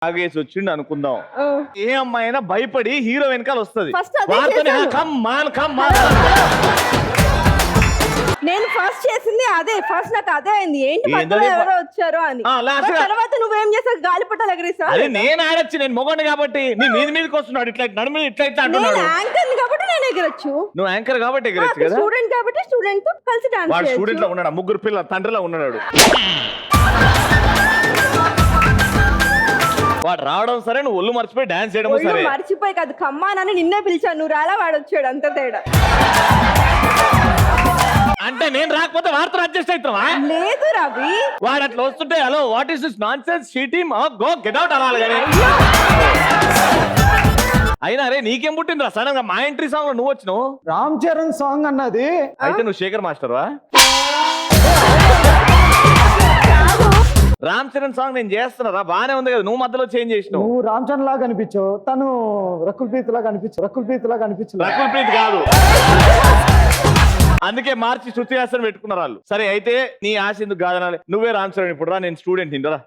ఆగేసి వచ్చిండు అనుకుందాం. ఏ అమ్మాయి అయినా భయపడి హీరో వెనకాల వస్తుంది. నేను ఫస్ట్ చేసింది అదే. ఫస్ట్ నాకు అదే అయింది, ఏంటి పక్కన ఎవరో వచ్చారో అని. తర్వాత నువ్వేం చేసావు? గాలిపటాలు ఎగరేసావు. అదే నేను ఆడొచ్చు, నేను మొగండి కాబట్టి నీ మీదకి వస్తున్నాడు. ఇట్లా నడుము ఇట్లా అంటున్నాడు. యాంకర్ కాబట్టి నేను ఎగరొచ్చు. నువ్వు యాంకర్ కాబట్టి ఎగరొచ్చు కదా. స్టూడెంట్ కాబట్టి స్టూడెంట్ తో కలిసి డాన్స్ వాడు చేయొచ్చు. స్టూడెంట్ లో ఉన్నాడు, ముగ్గురు పిల్లల తండ్రిలో ఉన్నాడు. వాడు రావడం సరే, నువ్వు ఒళ్ళు మర్చిపోయి డాన్స్ చేయడం సరే. మర్చిపోయి కాదు, కమ్మానని నిన్నే పిలిచాను, నువ్వు రాలా, వాడు వచ్చాడు, అంత తేడా. అంటే నేను రాకపోతే వారితో అడ్జస్ట్ అవుతావా? లేదు రవి, వాడు అట్లా వస్తుంటే hello what is this non sense SHE Team go get out అనాలి కానీ. అయినా రే నీకేం పుట్టిందిరా సడన్ గా మా ఎంట్రీ సాంగ్ లో నువ్వు వచ్చినావు? రామ్ చరణ్ సాంగ్ అన్నది. అయితే నువ్వు శేఖర్ మాస్టర్ వా? రామ్ చరణ్ సాంగ్ నేను చేస్తున్నారా, బానే ఉంది కదా, నువ్వు మధ్యలో చేంజ్ చేసినావు. నువ్వు రామ్ చరణ్ లాగా అనిపించావు, తను రకుల్ ప్రీత్ లాగా అనిపించు. రకుల్ ప్రీత్ కాదు, అందుకే మార్చి శృతి హాసన్ పెట్టుకున్నారు వాళ్ళు. సరే అయితే నీ ఆశ ఎందుకు కాదనాలి? నువ్వే రామ్ చరణ్ ఇప్పుడు రా, నేను స్టూడెంట్ ఇంటరా.